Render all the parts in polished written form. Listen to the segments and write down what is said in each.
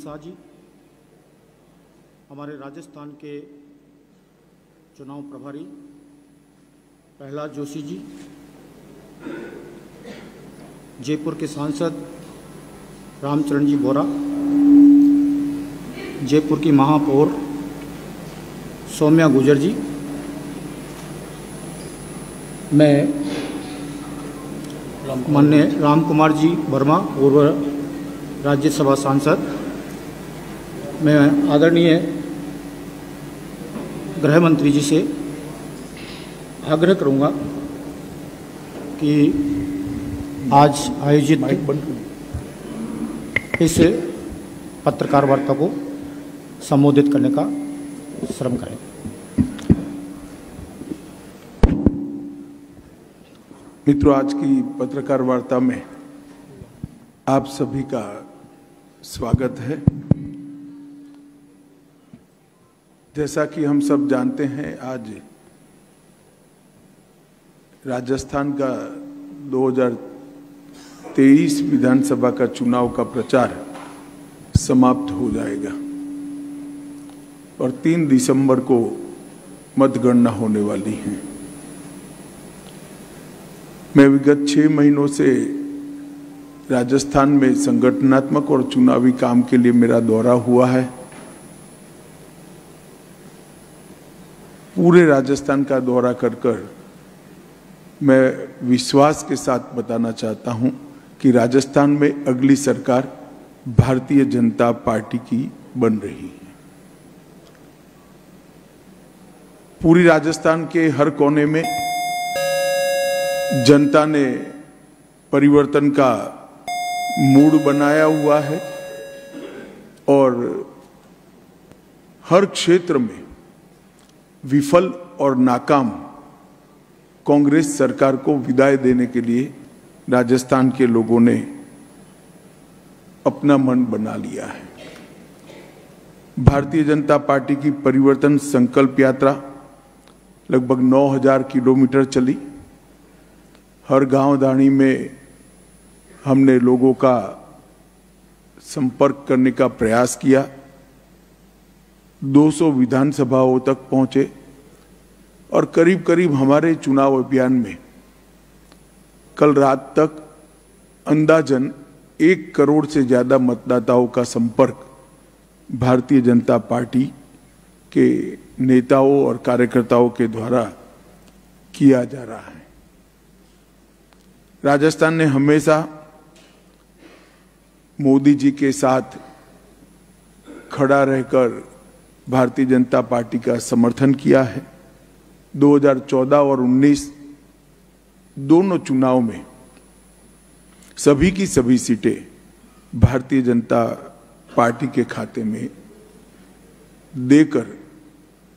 शाह जी, हमारे राजस्थान के चुनाव प्रभारी प्रहलाद जोशी जी, जयपुर के सांसद रामचरण जी बोरा, जयपुर की महापौर सौम्या गुर्जर जी, मैं माननीय राम कुमार जी वर्मा, पूर्व राज्यसभा सांसद, मैं आदरणीय गृह मंत्री जी से आग्रह करूंगा कि आज आयोजित इस पत्रकार वार्ता को संबोधित करने का श्रम करें। मित्रों, आज की पत्रकार वार्ता में आप सभी का स्वागत है। जैसा कि हम सब जानते हैं, आज राजस्थान का 2023 विधानसभा का चुनाव का प्रचार समाप्त हो जाएगा और 3 दिसंबर को मतगणना होने वाली है। मैं विगत 6 महीनों से राजस्थान में संगठनात्मक और चुनावी काम के लिए मेरा दौरा हुआ है। पूरे राजस्थान का दौरा कर मैं विश्वास के साथ बताना चाहता हूं कि राजस्थान में अगली सरकार भारतीय जनता पार्टी की बन रही है। पूरी राजस्थान के हर कोने में जनता ने परिवर्तन का मूड बनाया हुआ है और हर क्षेत्र में विफल और नाकाम कांग्रेस सरकार को विदाई देने के लिए राजस्थान के लोगों ने अपना मन बना लिया है। भारतीय जनता पार्टी की परिवर्तन संकल्प यात्रा लगभग 9000 किलोमीटर चली। हर गांव दानी में हमने लोगों का संपर्क करने का प्रयास किया। 200 विधानसभाओं तक पहुंचे और करीब करीब हमारे चुनाव अभियान में कल रात तक अंदाजन 1 करोड़ से ज्यादा मतदाताओं का संपर्क भारतीय जनता पार्टी के नेताओं और कार्यकर्ताओं के द्वारा किया जा रहा है। राजस्थान ने हमेशा मोदी जी के साथ खड़ा रहकर भारतीय जनता पार्टी का समर्थन किया है। 2014 और 19 दोनों चुनाव में सभी की सभी सीटें भारतीय जनता पार्टी के खाते में देकर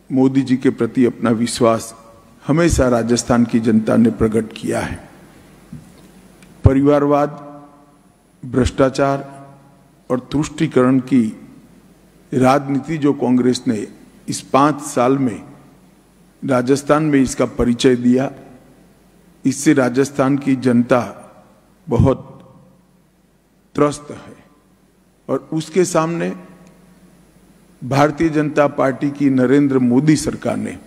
मोदी जी के प्रति अपना विश्वास हमेशा राजस्थान की जनता ने प्रकट किया है। परिवारवाद, भ्रष्टाचार और तुष्टीकरण की राजनीति जो कांग्रेस ने इस 5 साल में राजस्थान में इसका परिचय दिया, इससे राजस्थान की जनता बहुत त्रस्त है और उसके सामने भारतीय जनता पार्टी की नरेंद्र मोदी सरकार ने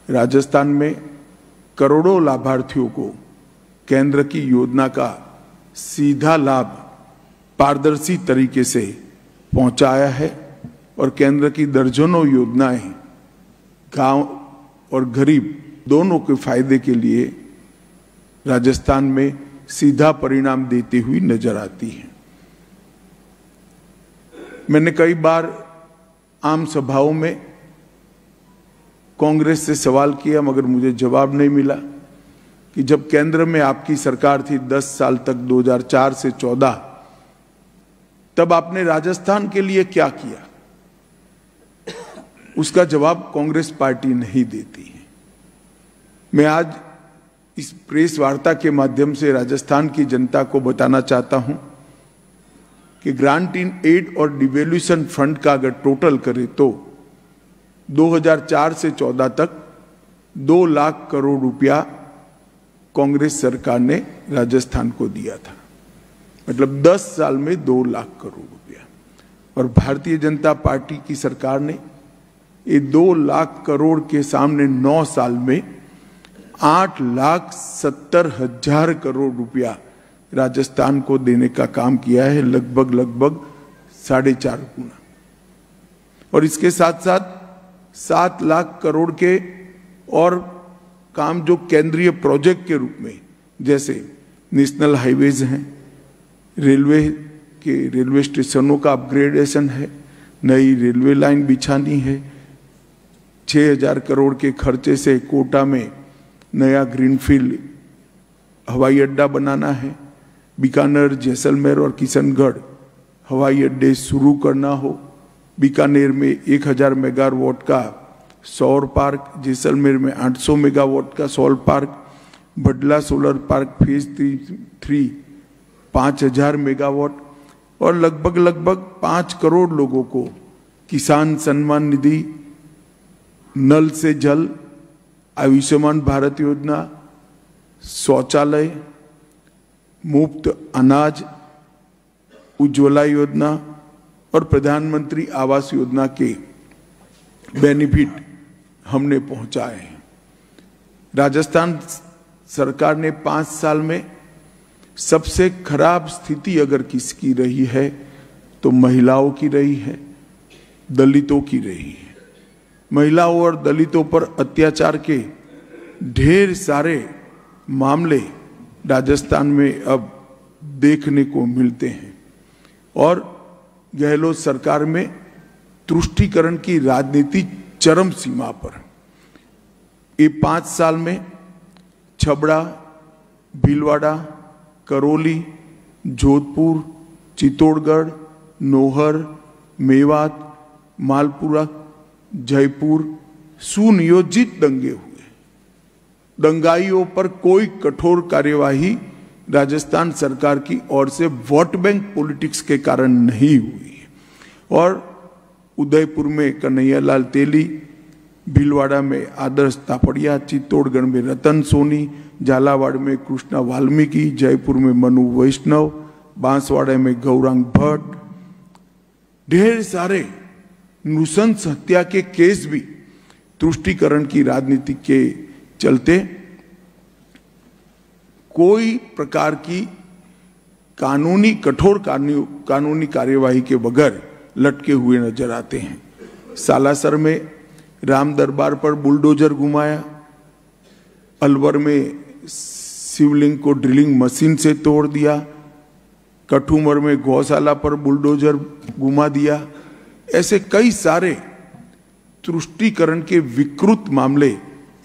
राजस्थान में करोड़ों लाभार्थियों को केंद्र की योजना का सीधा लाभ पारदर्शी तरीके से पहुंचाया है और केंद्र की दर्जनों योजनाएं गांव और गरीब दोनों के फायदे के लिए राजस्थान में सीधा परिणाम देती हुई नजर आती है। मैंने कई बार आम सभाओं में कांग्रेस से सवाल किया मगर मुझे जवाब नहीं मिला कि जब केंद्र में आपकी सरकार थी 10 साल तक 2004 से 14, तब आपने राजस्थान के लिए क्या किया। उसका जवाब कांग्रेस पार्टी नहीं देती है। मैं आज इस प्रेस वार्ता के माध्यम से राजस्थान की जनता को बताना चाहता हूं कि ग्रांट इन एड और डिवैल्यूएशन फंड का अगर टोटल करें तो 2004 से 14 तक 2 लाख करोड़ रुपया कांग्रेस सरकार ने राजस्थान को दिया था। मतलब 10 साल में 2 लाख करोड़ रुपया। और भारतीय जनता पार्टी की सरकार ने ये 2 लाख करोड़ के सामने 9 साल में 8,70,000 करोड़ रुपया राजस्थान को देने का काम किया है, लगभग 4.5 गुना। और इसके साथ साथ 7 लाख करोड़ के और काम जो केंद्रीय प्रोजेक्ट के रूप में, जैसे नेशनल हाईवेज हैं, रेलवे स्टेशनों का अपग्रेडेशन है, नई रेलवे लाइन बिछानी है, 6,000 करोड़ के खर्चे से कोटा में नया ग्रीनफील्ड हवाई अड्डा बनाना है, बीकानेर, जैसलमेर और किशनगढ़ हवाई अड्डे शुरू करना हो, बीकानेर में 1,000 मेगावाट का सौर पार्क, जैसलमेर में 800 मेगावाट का सौर park, Bhadla solar park phase 3 5,000 megawatt और लगभग 5 करोड़ लोगों को किसान सम्मान निधि, नल से जल, आयुष्मान भारत योजना, शौचालय, मुफ्त अनाज, उज्ज्वला योजना और प्रधानमंत्री आवास योजना के बेनिफिट हमने पहुंचाए हैं। राजस्थान सरकार ने 5 साल में सबसे खराब स्थिति अगर किसकी रही है तो महिलाओं की रही है, दलितों की रही है। महिलाओं और दलितों पर अत्याचार के ढेर सारे मामले राजस्थान में अब देखने को मिलते हैं और गहलोत सरकार में तुष्टीकरण की राजनीति चरम सीमा पर। ये 5 साल में छबड़ा, भीलवाड़ा, करौली, जोधपुर, चित्तौड़गढ़, नौहर, मेवात, मालपुरा, जयपुर सुनियोजित दंगे हुए। दंगाइयों पर कोई कठोर कार्यवाही राजस्थान सरकार की ओर से वोट बैंक पॉलिटिक्स के कारण नहीं हुई। और उदयपुर में कन्हैयालाल तेली, भीलवाड़ा में आदर्श तापड़िया, चित्तौड़गढ़ में रतन सोनी, झालावाड़ में कृष्णा वाल्मीकि, जयपुर में मनु वैष्णव, बांसवाड़ा में गौरांग भट्ट, ढेर सारे नृशंस हत्या के केस भी तुष्टीकरण की राजनीति के चलते कोई प्रकार की कठोर कानूनी कार्यवाही के बगैर लटके हुए नजर आते हैं। सालासर में राम दरबार पर बुलडोजर घुमाया, अलवर में शिवलिंग को ड्रिलिंग मशीन से तोड़ दिया, कठुमर में गौशाला पर बुलडोजर घुमा दिया। ऐसे कई सारे तुष्टीकरण के विकृत मामले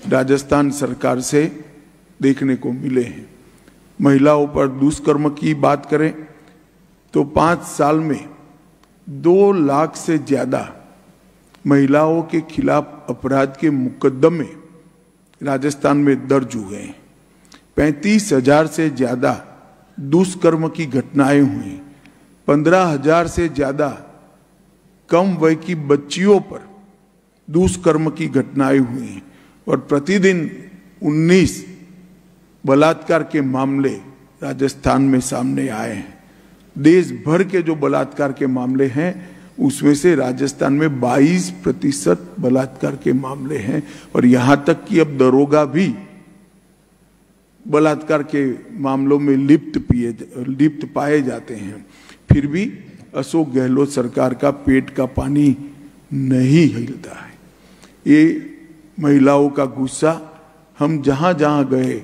राजस्थान सरकार से देखने को मिले हैं। महिलाओं पर दुष्कर्म की बात करें तो 5 साल में 2 लाख से ज्यादा महिलाओं के खिलाफ अपराध के मुकदमे राजस्थान में दर्ज हुए हैं। 35,000 से ज्यादा दुष्कर्म की घटनाएं हुई, 15,000 से ज्यादा कम वय की बच्चियों पर दुष्कर्म की घटनाएं हुई हैं और प्रतिदिन 19 बलात्कार के मामले राजस्थान में सामने आए हैं। देश भर के जो बलात्कार के मामले हैं उसमें से राजस्थान में 22% बलात्कार के मामले हैं और यहां तक कि अब दरोगा भी बलात्कार के मामलों में लिप्त पाए जाते हैं। फिर भी अशोक गहलोत सरकार का पेट का पानी नहीं हिलता है। ये महिलाओं का गुस्सा हम जहां जहां गए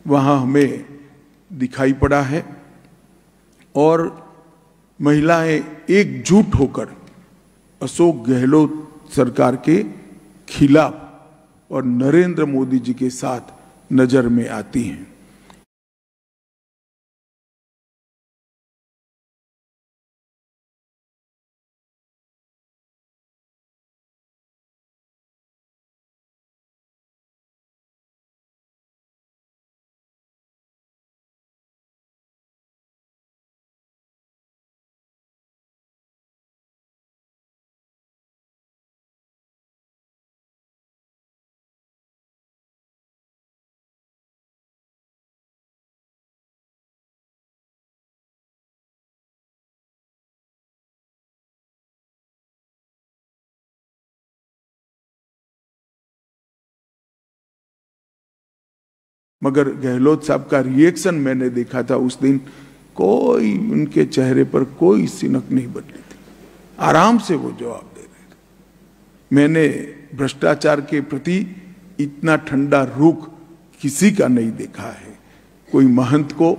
वहां हमें दिखाई पड़ा है और महिलाएं एकजुट होकर अशोक गहलोत सरकार के खिलाफ और नरेंद्र मोदी जी के साथ नजर में आती हैं। मगर गहलोत साहब का रिएक्शन मैंने देखा था उस दिन, कोई उनके चेहरे पर कोई सिनक नहीं बदली थी, आराम से वो जवाब दे रहे थे। मैंने भ्रष्टाचार के प्रति इतना ठंडा रुख किसी का नहीं देखा है। कोई महंत को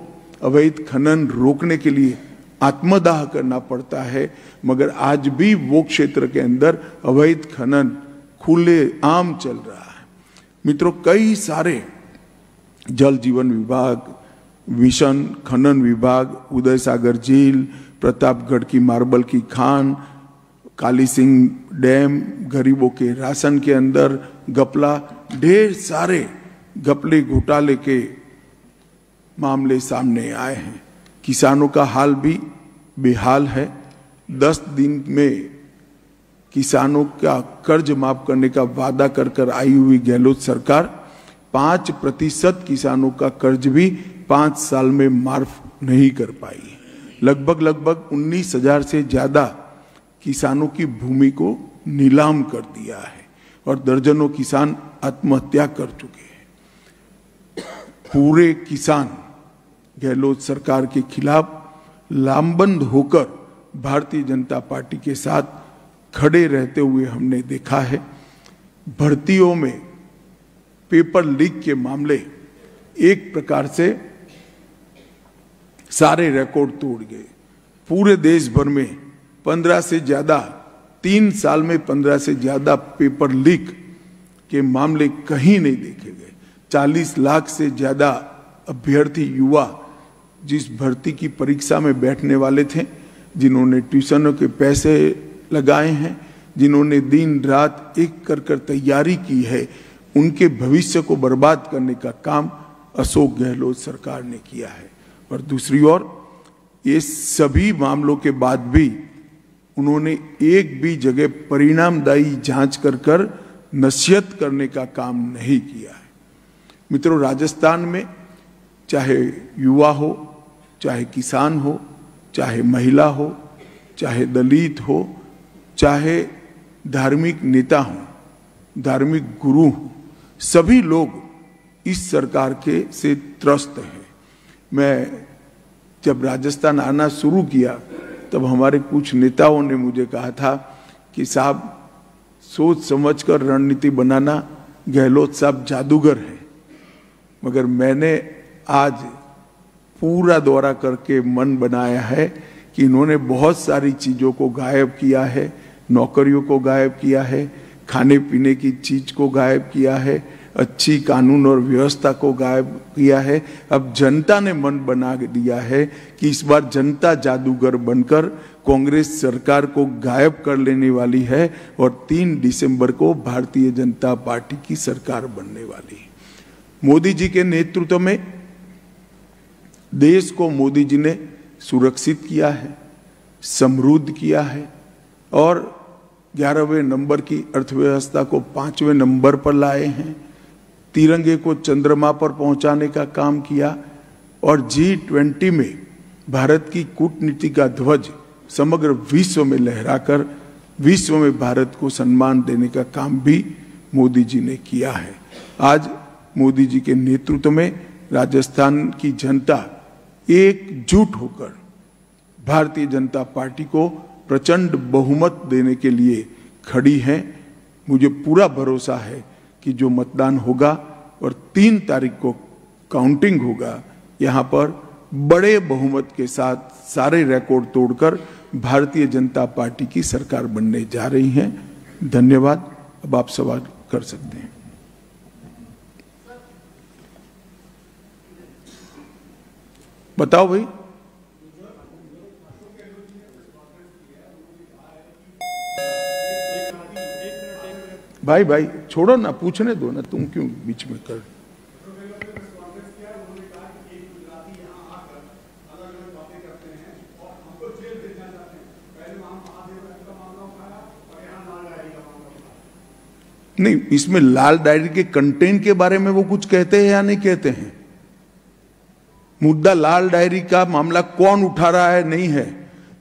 अवैध खनन रोकने के लिए आत्मदाह करना पड़ता है, मगर आज भी वो क्षेत्र के अंदर अवैध खनन खुले आम चल रहा है। मित्रों, कई सारे जल जीवन विभाग, मिशन खनन विभाग, उदय सागर झील, प्रतापगढ़ की मार्बल की खान, काली सिंह डैम, गरीबों के राशन के अंदर घपला, ढेर सारे घपले घोटाले के मामले सामने आए हैं। किसानों का हाल भी बेहाल है। 10 दिन में किसानों का कर्ज माफ करने का वादा कर कर आई हुई गहलोत सरकार 5% किसानों का कर्ज भी 5 साल में माफ नहीं कर पाई। लगभग 19,000 से ज्यादा किसानों की भूमि को नीलाम कर दिया है और दर्जनों किसान आत्महत्या कर चुके हैं। पूरे किसान गहलोत सरकार के खिलाफ लामबंद होकर भारतीय जनता पार्टी के साथ खड़े रहते हुए हमने देखा है। भर्तियों में पेपर लीक के मामले एक प्रकार से सारे रिकॉर्ड तोड़ गए। पूरे देश भर में 15 से ज्यादा, 3 साल में 15 से ज्यादा पेपर लीक के मामले कहीं नहीं देखे गए। 40 लाख से ज्यादा अभ्यर्थी युवा जिस भर्ती की परीक्षा में बैठने वाले थे, जिन्होंने ट्यूशनों के पैसे लगाए हैं, जिन्होंने दिन रात एक कर कर तैयारी की है, उनके भविष्य को बर्बाद करने का काम अशोक गहलोत सरकार ने किया है। और दूसरी ओर ये सभी मामलों के बाद भी उन्होंने एक भी जगह परिणामदायी जांच कर कर नसीहत करने का काम नहीं किया है। मित्रों, राजस्थान में चाहे युवा हो, चाहे किसान हो, चाहे महिला हो, चाहे दलित हो, चाहे धार्मिक नेता हो, धार्मिक गुरु हो, सभी लोग इस सरकार के से त्रस्त हैं। मैं जब राजस्थान आना शुरू किया तब हमारे कुछ नेताओं ने मुझे कहा था कि साहब, सोच समझकर रणनीति बनाना, गहलोत साहब जादूगर हैं। मगर मैंने आज पूरा दौरा करके मन बनाया है कि इन्होंने बहुत सारी चीजों को गायब किया है, नौकरियों को गायब किया है, खाने पीने की चीज को गायब किया है, अच्छी कानून और व्यवस्था को गायब किया है। अब जनता ने मन बना दिया है कि इस बार जनता जादूगर बनकर कांग्रेस सरकार को गायब कर लेने वाली है और 3 दिसंबर को भारतीय जनता पार्टी की सरकार बनने वाली है। मोदी जी के नेतृत्व में देश को मोदी जी ने सुरक्षित किया है, समृद्ध किया है और 11वें नंबर की अर्थव्यवस्था को 5वें नंबर पर लाए हैं। तिरंगे को चंद्रमा पर पहुंचाने का काम किया और G20 में भारत की कूटनीति का ध्वज समग्र विश्व में लहराकर विश्व में भारत को सम्मान देने का काम भी मोदी जी ने किया है। आज मोदी जी के नेतृत्व में राजस्थान की जनता एकजुट होकर भारतीय जनता पार्टी को प्रचंड बहुमत देने के लिए खड़ी है। मुझे पूरा भरोसा है कि जो मतदान होगा और 3 तारीख को काउंटिंग होगा, यहाँ पर बड़े बहुमत के साथ सारे रिकॉर्ड तोड़कर भारतीय जनता पार्टी की सरकार बनने जा रही है। धन्यवाद। अब आप सवाल कर सकते हैं। बताओ भाई। भाई छोड़ो ना, पूछने दो ना, तुम क्यों बीच में कर। नहीं, इसमें लाल डायरी के कंटेंट के बारे में वो कुछ कहते हैं या नहीं कहते हैं? मुद्दा लाल डायरी का मामला कौन उठा रहा है नहीं है,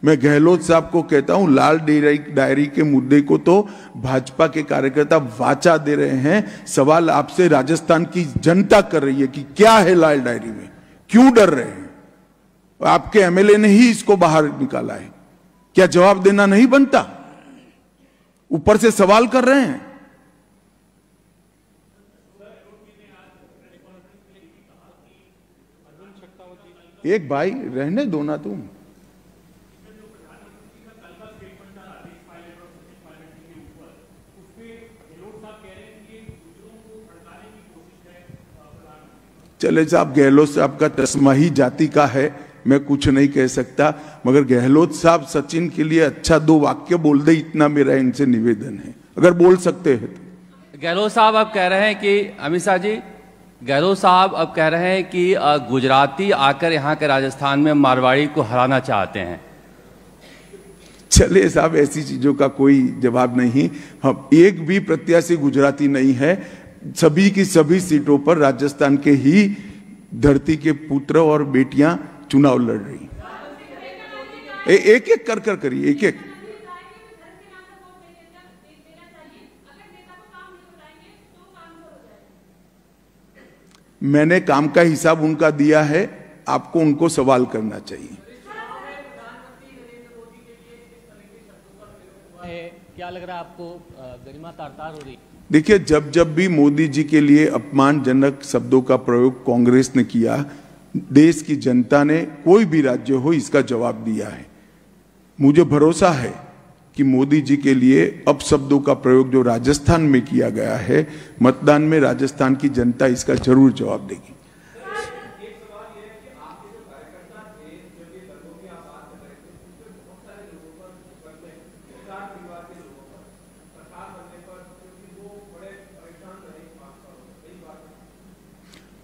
मैं गहलोत साहब को कहता हूं, लाल डायरी के मुद्दे को तो भाजपा के कार्यकर्ता वाचा दे रहे हैं। सवाल आपसे राजस्थान की जनता कर रही है कि क्या है लाल डायरी में, क्यों डर रहे हैं? आपके एमएलए ने ही इसको बाहर निकाला है, क्या जवाब देना नहीं बनता? ऊपर से सवाल कर रहे हैं। एक भाई रहने दो ना तुम। चले साहब, गहलोत साहब का तस्मा ही जाति का है, मैं कुछ नहीं कह सकता, मगर गहलोत साहब सचिन के लिए अच्छा 2 वाक्य बोल दे, इतना मेरा इनसे निवेदन है, अगर बोल सकते हैं तो। गहलोत साहब अब कह रहे हैं कि अमित शाह जी, गहलोत साहब अब कह रहे हैं कि गुजराती आकर यहाँ के राजस्थान में मारवाड़ी को हराना चाहते हैं। चले साहब, ऐसी चीजों का कोई जवाब नहीं। हम एक भी प्रत्याशी गुजराती नहीं है। सभी की सभी सीटों पर राजस्थान के ही धरती के पुत्र और बेटियां चुनाव लड़ रही। एक एक कर करिए, एक एक। मैंने काम का हिसाब उनका दिया है, आपको उनको सवाल करना चाहिए। क्या लग रहा है आपको, गरिमा तार-तार हो रही? देखिए, जब जब भी मोदी जी के लिए अपमानजनक शब्दों का प्रयोग कांग्रेस ने किया, देश की जनता ने, कोई भी राज्य हो, इसका जवाब दिया है। मुझे भरोसा है कि मोदी जी के लिए अपशब्दों का प्रयोग जो राजस्थान में किया गया है, मतदान में राजस्थान की जनता इसका जरूर जवाब देगी।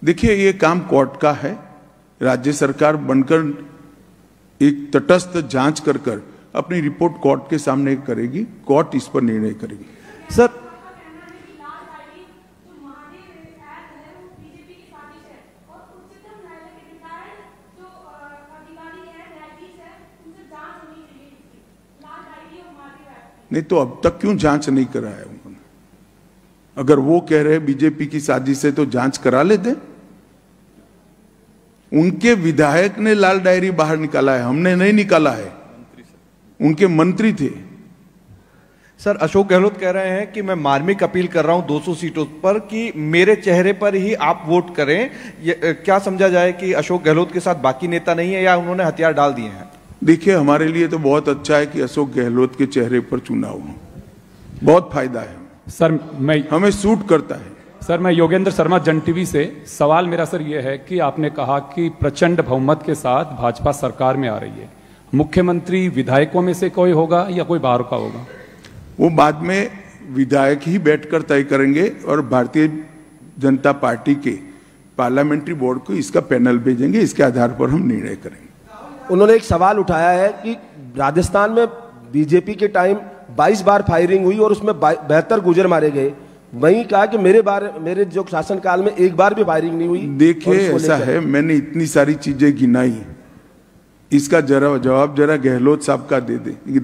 देखिए, ये काम कोर्ट का है। राज्य सरकार बनकर एक तटस्थ जांच कर अपनी रिपोर्ट कोर्ट के सामने करेगी, कोर्ट इस पर निर्णय करेगी। सर, नहीं तो अब तक क्यों जांच नहीं कराया उन्होंने? अगर वो कह रहे बीजेपी की साजिश है तो जांच करा लेते। उनके विधायक ने लाल डायरी बाहर निकाला है, हमने नहीं निकाला है, उनके मंत्री थे। सर, अशोक गहलोत कह रहे हैं कि मैं मार्मिक अपील कर रहा हूं 200 सीटों पर कि मेरे चेहरे पर ही आप वोट करें। क्या समझा जाए कि अशोक गहलोत के साथ बाकी नेता नहीं है या उन्होंने हथियार डाल दिए हैं? देखिए, हमारे लिए तो बहुत अच्छा है कि अशोक गहलोत के चेहरे पर चुनाव हो, बहुत फायदा है सर। हमें सूट करता है। सर, मैं योगेंद्र शर्मा, जन टीवी से। सवाल मेरा सर ये है कि आपने कहा कि प्रचंड बहुमत के साथ भाजपा सरकार में आ रही है, मुख्यमंत्री विधायकों में से कोई होगा या कोई बाहर का होगा? वो बाद में विधायक ही बैठकर तय करेंगे और भारतीय जनता पार्टी के पार्लियामेंट्री बोर्ड को इसका पैनल भेजेंगे, इसके आधार पर हम निर्णय करेंगे। उन्होंने एक सवाल उठाया है कि राजस्थान में बीजेपी के टाइम 22 बार फायरिंग हुई और उसमें 72 गुर्जर मारे गए। वहीं कहा कि मेरे जो शासनकाल में एक बार भी फायरिंग नहीं हुई। देखिए, ऐसा है, मैंने इतनी सारी चीजें गिनाई, इसका जवाब जरा गहलोत साहब का दे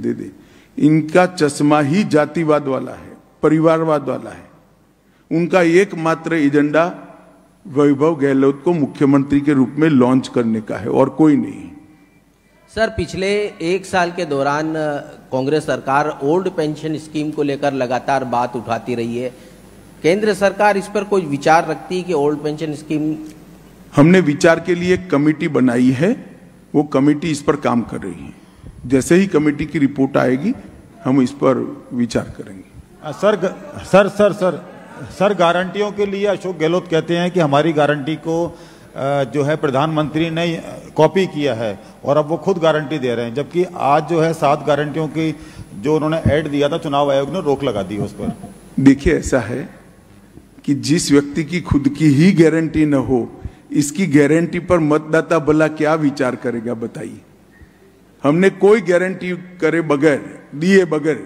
दे। इनका चश्मा ही जातिवाद वाला है, परिवारवाद वाला है। उनका एकमात्र एजेंडा वैभव गहलोत को मुख्यमंत्री के रूप में लॉन्च करने का है और कोई नहीं। सर, पिछले 1 साल के दौरान कांग्रेस सरकार ओल्ड पेंशन स्कीम को लेकर लगातार बात उठाती रही है। केंद्र सरकार इस पर कोई विचार रखती है कि ओल्ड पेंशन स्कीम? हमने विचार के लिए एक कमेटी बनाई है, वो कमेटी इस पर काम कर रही है। जैसे ही कमेटी की रिपोर्ट आएगी हम इस पर विचार करेंगे। सर, गारंटियों के लिए अशोक गहलोत कहते हैं कि हमारी गारंटी को जो है प्रधानमंत्री ने कॉपी किया है और अब वो खुद गारंटी दे रहे हैं, जबकि आज जो है 7 गारंटियों की जो उन्होंने ऐड दिया था, चुनाव आयोग ने रोक लगा दी उस पर। देखिए, ऐसा है कि जिस व्यक्ति की खुद की ही गारंटी न हो, इसकी गारंटी पर मतदाता भला क्या विचार करेगा, बताइए। हमने कोई गारंटी करे बगैर, दिए बगैर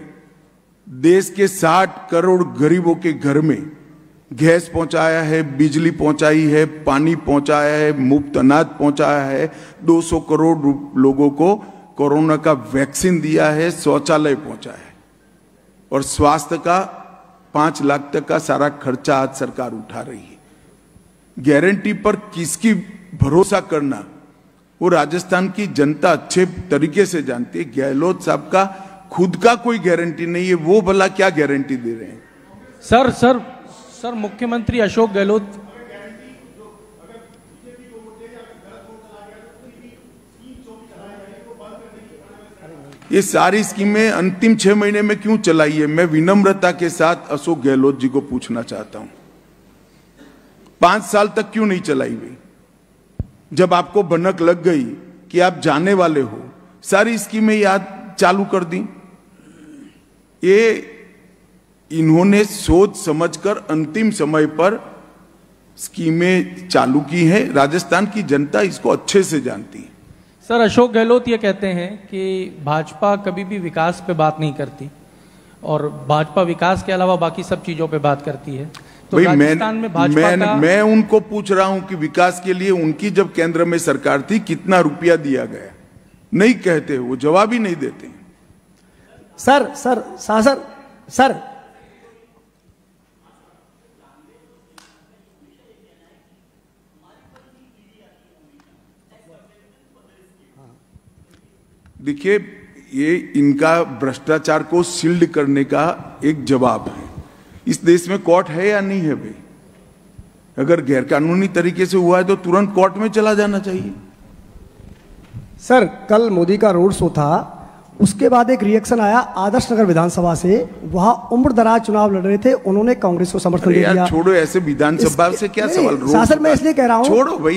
देश के 60 करोड़ गरीबों के घर में गैस पहुंचाया है, बिजली पहुंचाई है, पानी पहुंचाया है, मुफ्त अनाज पहुंचाया है, 200 करोड़ लोगों को कोरोना का वैक्सीन दिया है, शौचालय पहुंचा है, और स्वास्थ्य का 5 लाख तक का सारा खर्चा आज सरकार उठा रही है। गारंटी पर किसकी भरोसा करना वो राजस्थान की जनता अच्छे तरीके से जानती है। गहलोत साहब का खुद का कोई गारंटी नहीं है, वो भला क्या गारंटी दे रहे हैं? सर मुख्यमंत्री अशोक गहलोत ये सारी स्कीमें अंतिम 6 महीने में क्यों चलाई है? मैं विनम्रता के साथ अशोक गहलोत जी को पूछना चाहता हूं, 5 साल तक क्यों नहीं चलाई हुई? जब आपको भनक लग गई कि आप जाने वाले हो, सारी स्कीमें याद चालू कर दी। ये इन्होंने सोच समझकर अंतिम समय पर स्कीमें चालू की हैं। राजस्थान की जनता इसको अच्छे से जानती है। सर अशोक गहलोत ये कहते हैं कि भाजपा कभी भी विकास पे बात नहीं करती और भाजपा विकास के अलावा बाकी सब चीजों पे बात करती है। तो राजस्थान में भाजपा मैं उनको पूछ रहा हूं कि विकास के लिए उनकी जब केंद्र में सरकार थी कितना रुपया दिया गया? नहीं कहते, वो जवाब ही नहीं देते। सर देखिए, ये इनका भ्रष्टाचार को शील्ड करने का एक जवाब है। इस देश में कोर्ट है या नहीं है भाई? अगर गैरकानूनी तरीके से हुआ है तो तुरंत कोर्ट में चला जाना चाहिए। सर कल मोदी का रोड शो था, उसके बाद एक रिएक्शन आया आदर्श नगर विधानसभा से। वहां उम्र दराज चुनाव लड़ रहे थे, उन्होंने कांग्रेस को समर्थन दे दिया। छोड़ो, ऐसे विधानसभा से क्या सवाल? शासन में इसलिए कह रहा हूं, छोड़ो भाई,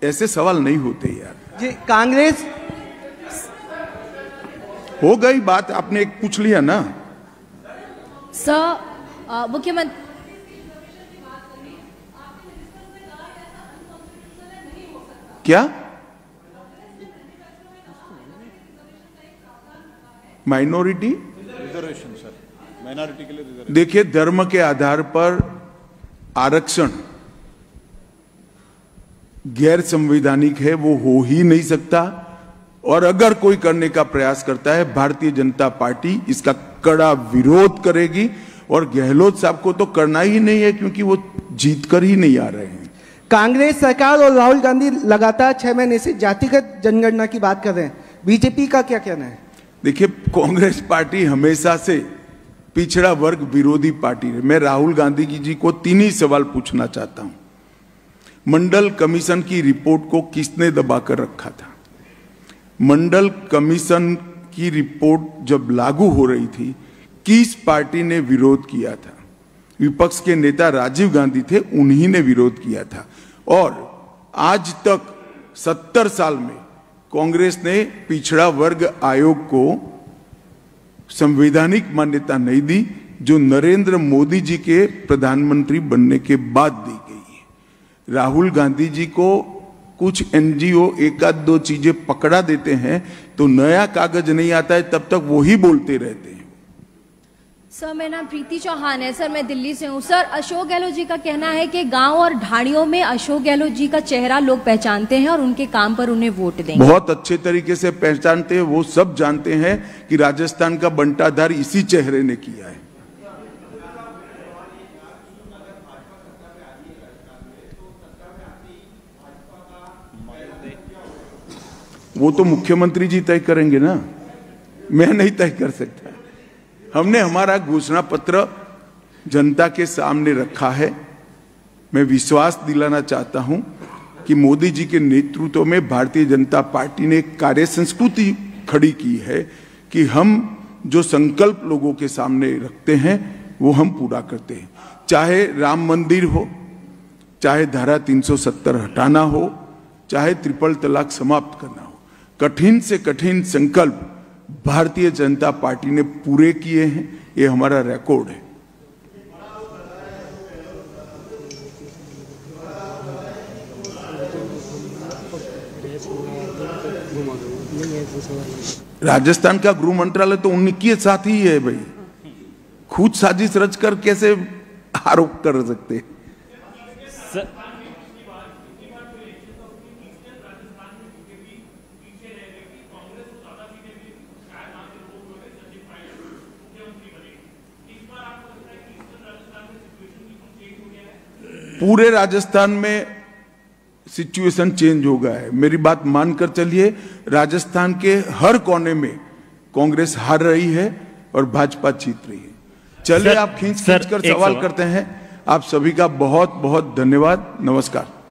ऐसे सवाल नहीं होते यार जी। कांग्रेस हो गई बात, आपने एक पूछ लिया ना। सर मुख्यमंत्री क्या माइनॉरिटी रिजर्वेशन? सर माइनॉरिटी के लिए रिजर्वेशन। देखिए, धर्म के आधार पर आरक्षण गैर संवैधानिक है, वो हो ही नहीं सकता। और अगर कोई करने का प्रयास करता है, भारतीय जनता पार्टी इसका कड़ा विरोध करेगी। और गहलोत साहब को तो करना ही नहीं है, क्योंकि वो जीत कर ही नहीं आ रहे हैं। कांग्रेस सरकार और राहुल गांधी लगातार 6 महीने से जातिगत जनगणना की बात कर रहे हैं, बीजेपी का क्या कहना है? देखिए, कांग्रेस पार्टी हमेशा से पिछड़ा वर्ग विरोधी पार्टी है। मैं राहुल गांधी जी को 3 ही सवाल पूछना चाहता हूं। मंडल कमीशन की रिपोर्ट को किसने दबाकर रखा था? मंडल कमीशन की रिपोर्ट जब लागू हो रही थी, किस पार्टी ने विरोध किया था? विपक्ष के नेता राजीव गांधी थे, उन्हीं ने विरोध किया था। और आज तक 70 साल में कांग्रेस ने पिछड़ा वर्ग आयोग को संवैधानिक मान्यता नहीं दी, जो नरेंद्र मोदी जी के प्रधानमंत्री बनने के बाद दी गई है। राहुल गांधी जी को कुछ एनजीओ 1-2 चीजें पकड़ा देते हैं तो नया कागज नहीं आता है, तब तक वो ही बोलते रहते हैं। सर मेरा नाम प्रीति चौहान है। सर मैं दिल्ली से हूँ। सर अशोक गहलोत जी का कहना है कि गांव और ढाणियों में अशोक गहलोत जी का चेहरा लोग पहचानते हैं और उनके काम पर उन्हें वोट देंगे। बहुत अच्छे तरीके से पहचानते हैं, वो सब जानते हैं कि राजस्थान का बंटाधार इसी चेहरे ने किया है। वो तो मुख्यमंत्री जी तय करेंगे ना, मैं नहीं तय कर सकता। हमने हमारा घोषणा पत्र जनता के सामने रखा है। मैं विश्वास दिलाना चाहता हूं कि मोदी जी के नेतृत्व में भारतीय जनता पार्टी ने एक कार्य संस्कृति खड़ी की है कि हम जो संकल्प लोगों के सामने रखते हैं वो हम पूरा करते हैं। चाहे राम मंदिर हो, चाहे धारा 370 हटाना हो, चाहे ट्रिपल तलाक समाप्त करना हो, कठिन से कठिन संकल्प भारतीय जनता पार्टी ने पूरे किए हैं। ये हमारा रिकॉर्ड है। राजस्थान का गृह मंत्रालय तो उनके साथ ही है भाई। खुद साजिश रचकर कैसे आरोप कर सकते? पूरे राजस्थान में सिचुएशन चेंज हो गया है। मेरी बात मानकर चलिए, राजस्थान के हर कोने में कांग्रेस हार रही है और भाजपा जीत रही है। चलिए, आप खींच कर सवाल करते हैं। आप सभी का बहुत बहुत धन्यवाद। नमस्कार।